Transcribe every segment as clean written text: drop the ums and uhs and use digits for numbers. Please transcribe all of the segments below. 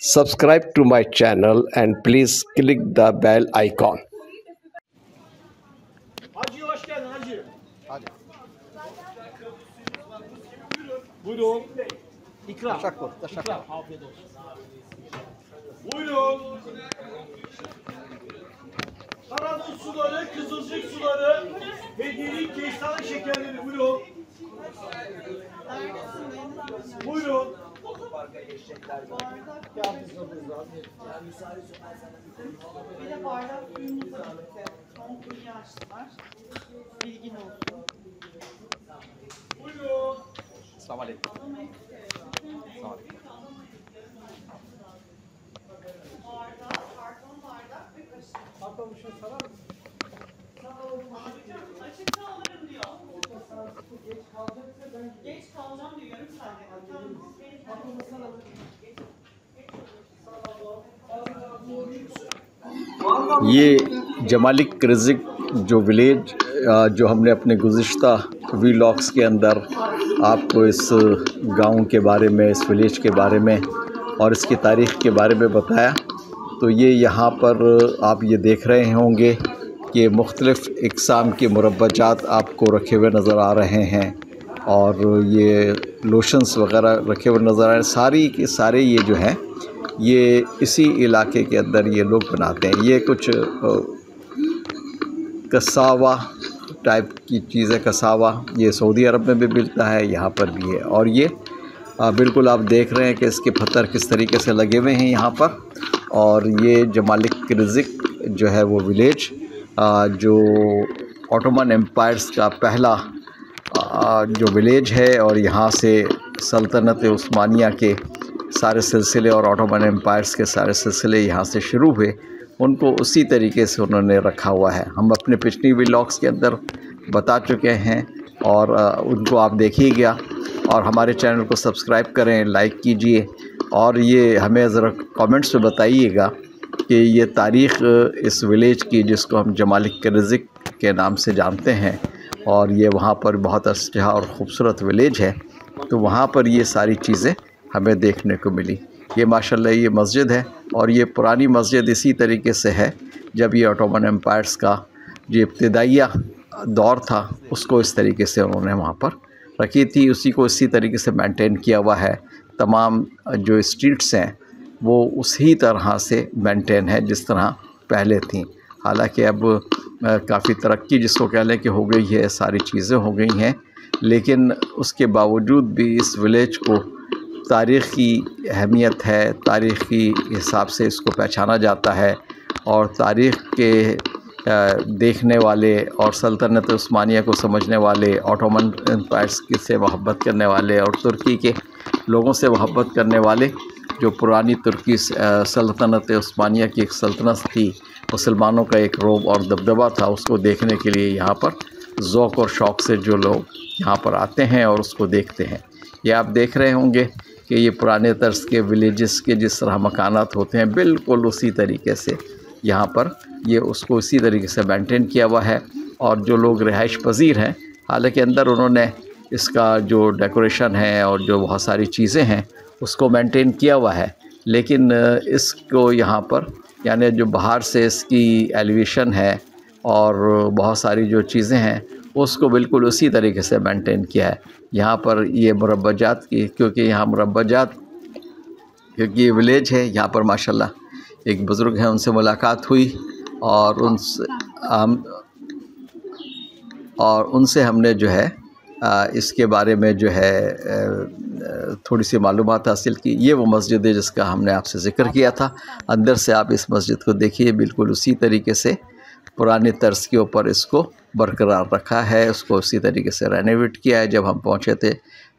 Subscribe to my channel and please click the bell icon. Hacı hoş geldin Hacı. Hadi. Buyurun. İkram. Teşekkür. İkram. Afiyet olsun. Buyurun. Karadut suları, kızılcık suları, hediyeli kestane şekerleri. Buyurun. Buyurun. Bir de bardak suyumuz da bitti. Son kuyuyu açtılar. Bilgin olsun. Buyurun. Selamun Aleyküm. Selamun Aleyküm. Bardak, karton bardak ve kaşık. Patlamışın sarar mısın? Açık kalırım diyor. Geç kalacağım diyor. Yarım saat. ये जमालिक रिज़िक जो village जो हमने अपने गुज़िश्ता vlogs के अंदर आपको इस गांव के बारे में, इस विलेज के बारे में और इसकी तारीख़ के बारे में बताया, तो ये यहाँ पर आप ये देख रहे होंगे कि मुख्तलिफ़ इक़साम के मुरब्बाजात आपको रखे हुए नज़र आ रहे हैं और ये लोशंस वग़ैरह रखे हुए नज़र आ रहे हैं। सारी के सारे ये जो हैं ये इसी इलाके के अंदर ये लोग बनाते हैं। ये कुछ कसावा टाइप की चीज़ है। कसावा ये सऊदी अरब में भी मिलता है, यहाँ पर भी है। और ये बिल्कुल आप देख रहे हैं कि इसके पत्थर किस तरीके से लगे हुए हैं यहाँ पर। और ये जमालिक रिज़िक जो है वो विलेज जो ऑटोमन एम्पायर्स का पहला जो विलेज है और यहाँ से सल्तनत उस्मानिया के सारे सिलसिले और ऑटोमन एम्पायर्स के सारे सिलसिले यहाँ से शुरू हुए, उनको उसी तरीके से उन्होंने रखा हुआ है। हम अपने पिछली व्लॉग्स के अंदर बता चुके हैं और उनको आप देखिएगा और हमारे चैनल को सब्सक्राइब करें, लाइक कीजिए और ये हमें ज़रा कमेंट्स में बताइएगा कि ये तारीख़ इस विलेज की जिसको हम जमालिक रिज़िक के नाम से जानते हैं और ये वहाँ पर बहुत अच्छा और ख़ूबसूरत विलेज है, तो वहाँ पर ये सारी चीज़ें हमें देखने को मिली। ये माशाल्लाह ये मस्जिद है और ये पुरानी मस्जिद इसी तरीके से है जब ये ऑटोमन एम्पायर्स का जो इब्तिदाइया दौर था उसको इस तरीके से उन्होंने वहाँ पर रखी थी, उसी को इसी तरीके से मेंटेन किया हुआ है। तमाम जो स्ट्रीट्स हैं वो उसी तरह से मेंटेन है जिस तरह पहले थी। हालांकि अब काफ़ी तरक्की जिसको कह लें कि हो गई है, सारी चीज़ें हो गई हैं, लेकिन उसके बावजूद भी इस विलेज को तारीख़ी अहमियत है, तारीख़ी हिसाब से इसको पहचाना जाता है और तारीख़ के देखने वाले और सल्तनत उस्मानिया को समझने वाले, ऑटोमन एम्पायर्स से मोहब्बत करने वाले और तुर्की के लोगों से मोहब्बत करने वाले, जो पुरानी तुर्की सल्तनत उस्मानिया की एक सल्तनत थी, मुसलमानों का एक रोब और दबदबा था, उसको देखने के लिए यहाँ पर ज़ौक़ और शौक़ से जो लोग यहाँ पर आते हैं और उसको देखते हैं। ये आप देख रहे होंगे कि ये पुराने तर्ज के विलेजेस के जिस तरह मकानात होते हैं बिल्कुल उसी तरीके से यहाँ पर ये उसको इसी तरीके से मेंटेन किया हुआ है। और जो लोग रिहाइश पजीर हैं, हालांकि अंदर उन्होंने इसका जो डेकोरेशन है और जो बहुत सारी चीज़ें हैं उसको मेंटेन किया हुआ है, लेकिन इसको यहाँ पर यानी जो बाहर से इसकी एलिवेशन है और बहुत सारी जो चीज़ें हैं उसको बिल्कुल उसी तरीके से मेंटेन किया है। यहाँ पर ये मुरब्बाजात की, क्योंकि यहाँ मुरब्बाजात, क्योंकि ये विलेज है, यहाँ पर माशाल्लाह एक बुज़ुर्ग हैं, उनसे मुलाकात हुई और उनसे हमने जो है इसके बारे में जो है थोड़ी सी मालूमात हासिल की। ये वो मस्जिद है जिसका हमने आपसे ज़िक्र किया था। अंदर से आप इस मस्जिद को देखिए, बिल्कुल उसी तरीके से पुराने तर्ज के ऊपर इसको बरकरार रखा है, उसको उसी तरीके से रेनोवेट किया है। जब हम पहुँचे थे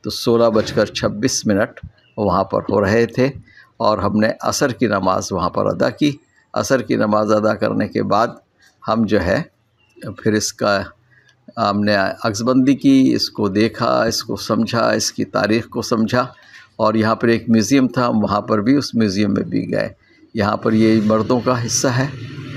तो 16:26 वहाँ पर हो रहे थे और हमने असर की नमाज़ वहाँ पर अदा की। असर की नमाज़ अदा करने के बाद हम जो है फिर इसका हमने अक्सबंदी की, इसको देखा, इसको समझा, इसकी तारीख़ को समझा। और यहाँ पर एक म्यूज़ियम था, वहाँ पर भी उस म्यूज़ियम में भी गए। यहाँ पर ये मर्दों का हिस्सा है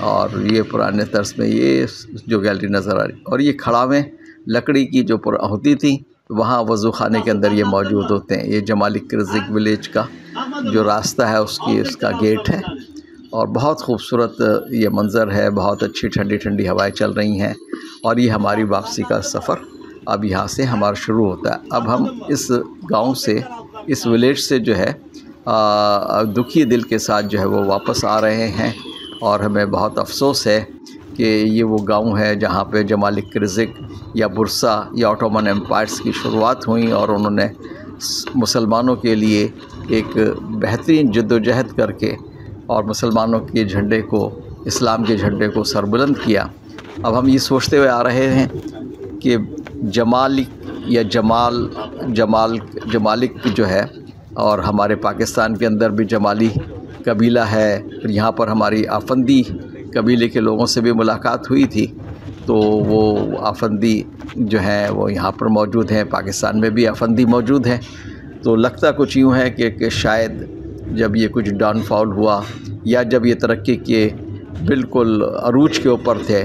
और ये पुराने तर्ज में ये जो गैलरी नज़र आ रही, और ये खड़ावें लकड़ी की जो होती थी वहाँ वज़ू ख़ाने के अंदर ये मौजूद होते हैं। ये जमालिक रिज़िक विलेज का जो रास्ता है उसका गेट है। और बहुत खूबसूरत ये मंज़र है, बहुत अच्छी ठंडी ठंडी हवाएं चल रही हैं। और ये हमारी वापसी का सफ़र अब यहाँ से हमारा शुरू होता है। अब हम इस गांव से, इस विलेज से जो है दुखी दिल के साथ जो है वो वापस आ रहे हैं। और हमें बहुत अफसोस है कि ये वो गांव है जहाँ पे जमालिक रिज़िक या बुरसा या ऑटोमन एम्पायर्स की शुरुआत हुई, और उन्होंने मुसलमानों के लिए एक बेहतरीन जद्दोजहद करके और मुसलमानों के झंडे को, इस्लाम के झंडे को सरबुलंद किया। अब हम ये सोचते हुए आ रहे हैं कि जमालिक या जमालिक जो है, और हमारे पाकिस्तान के अंदर भी जमाली कबीला है। फिर यहाँ पर हमारी आफंदी कबीले के लोगों से भी मुलाकात हुई थी, तो वो आफंदी जो हैं वो यहाँ पर मौजूद हैं, पाकिस्तान में भी आफंदी मौजूद हैं। तो लगता कुछ यूँ है कि शायद जब ये कुछ डाउनफॉल हुआ या जब ये तरक्की के बिल्कुल अरूज के ऊपर थे,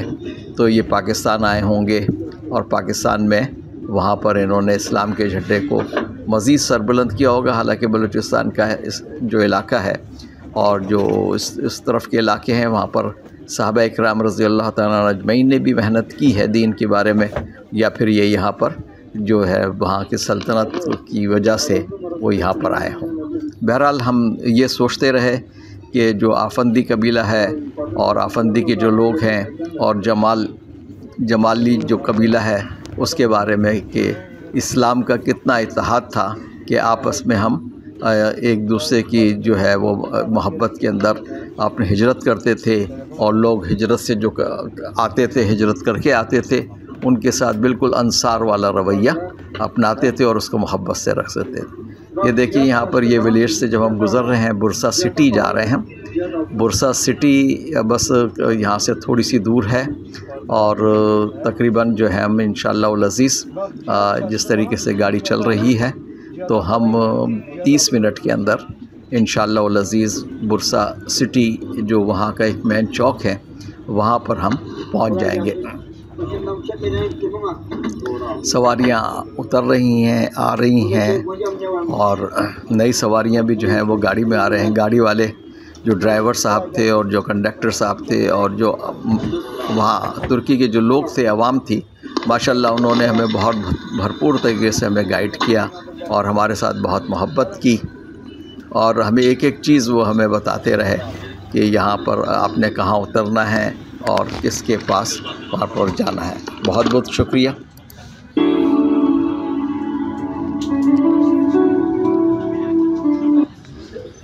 तो ये पाकिस्तान आए होंगे, और पाकिस्तान में वहाँ पर इन्होंने इस्लाम के झंडे को मज़ीद सरबुलंद किया होगा। हालांकि बलूचिस्तान का इस जो इलाका है और जो इस तरफ के इलाके हैं, वहाँ पर साहबा इकराम रज़ी अल्लाह तआला अजमईन ने भी मेहनत की है दीन के बारे में, या फिर ये यहाँ पर जो है वहाँ की सल्तनत की वजह से वो यहाँ पर आए हों। बहरहाल हम ये सोचते रहे कि जो आफंदी कबीला है और आफंदी के जो लोग हैं और जमाली जो कबीला है उसके बारे में कि इस्लाम का कितना इत्तेहाद था कि आपस में हम एक दूसरे की जो है वो मोहब्बत के अंदर अपनी हिजरत करते थे, और लोग हिजरत से जो आते थे, हिजरत करके आते थे, उनके साथ बिल्कुल अंसार वाला रवैया अपनाते थे और उसको मोहब्बत से रखते थे। ये देखिए यहाँ पर ये विलेज से जब हम गुज़र रहे हैं, बुरसा सिटी जा रहे हैं। बुरसा सिटी बस यहाँ से थोड़ी सी दूर है, और तकरीबन जो है हम इंशाअल्लाह उल अज़ीज़ जिस तरीके से गाड़ी चल रही है, तो हम 30 मिनट के अंदर इंशाअल्लाह उल अज़ीज़ बुरसा सिटी जो वहाँ का एक मेन चौक है, वहाँ पर हम पहुँच जाएंगे। सवारियाँ उतर रही हैं, आ रही हैं, और नई सवारियाँ भी जो हैं वो गाड़ी में आ रहे हैं। गाड़ी वाले जो ड्राइवर साहब थे और जो कंडक्टर साहब थे और जो वहाँ तुर्की के जो लोग थे, आवाम थी, माशाल्लाह उन्होंने हमें बहुत भरपूर तरीके से हमें गाइड किया और हमारे साथ बहुत मोहब्बत की, और हमें एक एक चीज़ वो हमें बताते रहे कि यहाँ पर आपने कहाँ उतरना है और किसके पास वहाँ पर जाना है। बहुत बहुत शुक्रिया।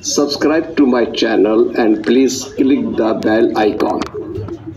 Subscribe to my channel and please click the bell icon.